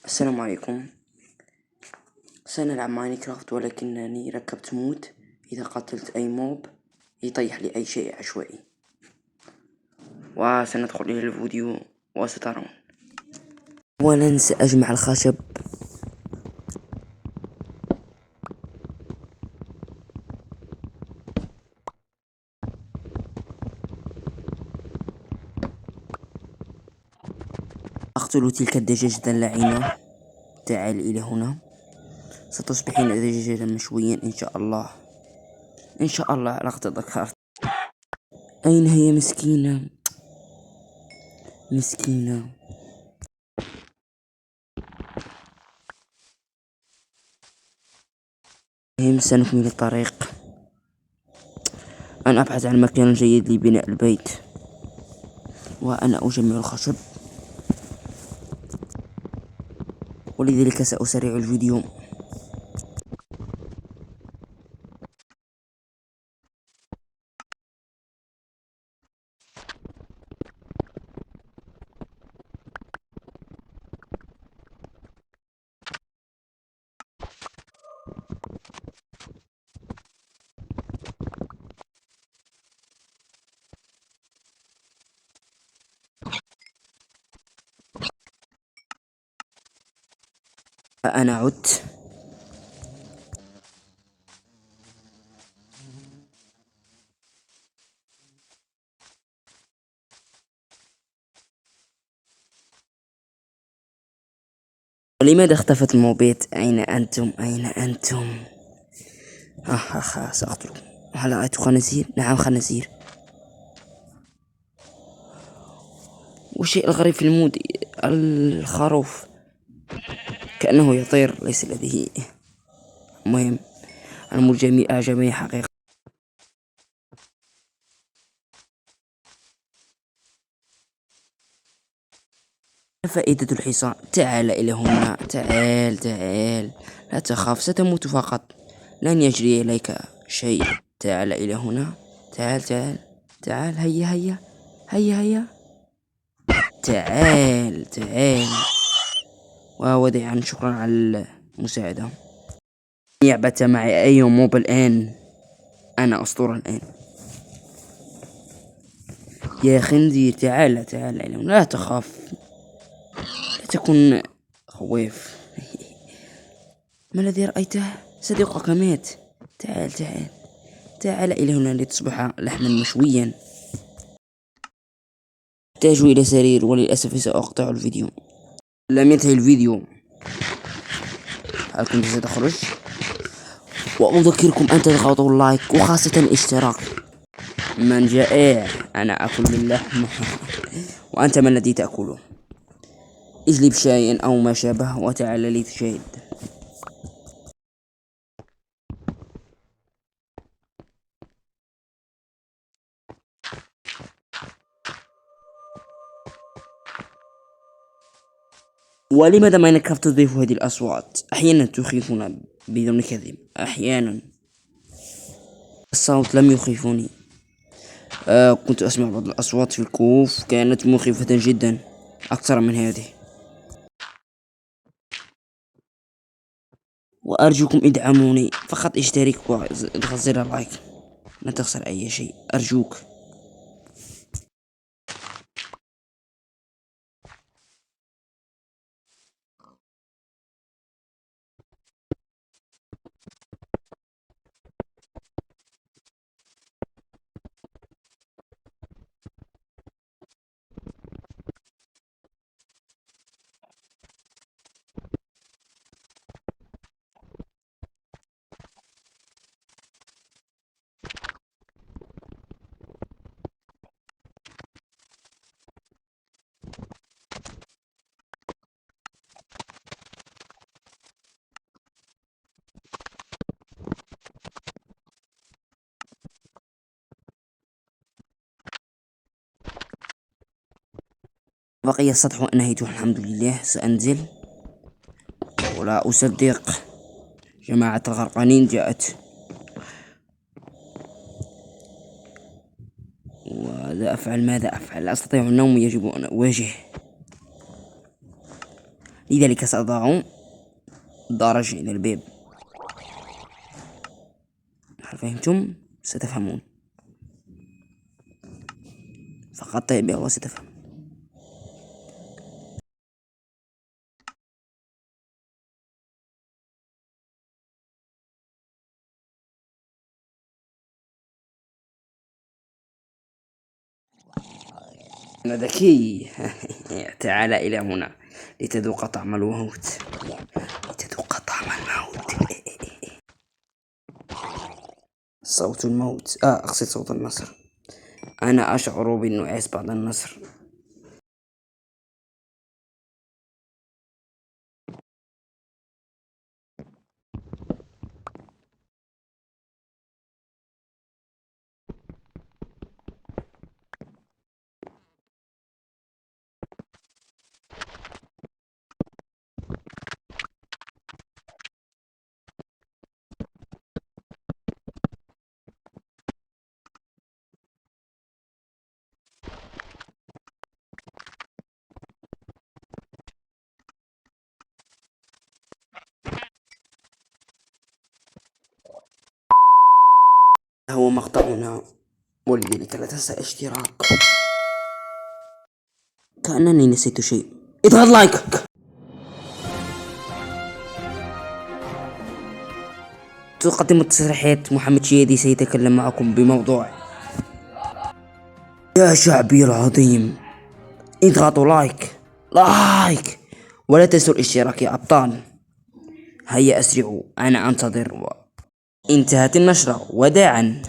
السلام عليكم. سنلعب ماينكرافت، ولكنني ركبت مود إذا قتلت أي موب يطيح لي أي شيء عشوائي، وسندخل إلى الفيديو وسترون. أولا سأجمع الخشب، أقتل تلك الدجاجة اللعينة. تعال إلى هنا، ستصبحين دجاجة مشويا إن شاء الله. إن شاء الله. لقد ذكرت. أين هي مسكينة مسكينة؟ سنكمل الطريق. أنا أبحث عن مكان جيد لبناء البيت، وأنا أجمع الخشب، ولذلك سأسرع الفيديو. فأنا عدت. لماذا اختفت الموبيت؟ أين أنتم؟ أين أنتم؟ سأقتلكم. هل رأيت خنازير؟ نعم، خنازير. والشيء الغريب في المود الخروف كأنه يطير، ليس لديه. مهم، المود جميل، أعجبني حقيقة. فائدة الحصان. تعال إلى هنا، تعال تعال، لا تخاف، ستموت فقط، لن يجري إليك شيء. تعال إلى هنا، تعال تعال تعال، هيا هيا هيا هيا، تعال تعال. ووديعا، شكرا على المساعدة. يعبت معي أي موب الآن، أنا أسطورة الآن. يا خنزير، تعال تعال، لا تخاف، لا تكن خويف. ما الذي رأيته؟ صديقك مات. تعال تعال تعال إلى هنا لتصبح لحما مشويا. أحتاج إلى سرير، وللأسف سأقطع الفيديو. لم ينتهي الفيديو. هل كنت ستخرج؟ وأذكركم أن تضغطوا اللايك، وخاصة الاشتراك. من جائع؟ أنا أكل اللحم. وأنت ما الذي تأكله؟ اجلب شاي أو ما شابه وتعال لي تشاهد. ولماذا ماينكرافت تضيف هذه الأصوات؟ أحيانا تخيفنا بدون كذب، أحيانا. الصوت لم يخيفني. كنت أسمع بعض الأصوات في الكهوف، كانت مخيفة جدا أكثر من هذه. وأرجوكم ادعموني، فقط اشترك واضغط زر اللايك، لا تخسر أي شيء، أرجوك. بقي السطح وأنهيته، الحمد لله. سأنزل ولا أصدق، جماعة الغرقانين جاءت. ماذا أفعل؟ لا أستطيع النوم، يجب أن أواجه. لذلك سأضع درج إلى الباب. هل فهمتم؟ ستفهمون، فقط تابع وستفهم. أنا ذكي. تعال إلى هنا لتذوق طعم الموت، لتذوق طعم الموت. صوت الموت، أقصد صوت النصر. أنا أشعر بالنعاس بعد النصر. هو مقطعنا، ولذلك لا تنسى اشتراك. كأنني نسيت شيء. اضغط لايك. تقدم التصريحات محمد شيادي سيتكلم معكم بموضوع: يا شعبي العظيم، اضغطوا لايك ولا تنسوا الاشتراك يا أبطال. هيا أسرعوا، أنا أنتظر. انتهت النشرة، وداعا.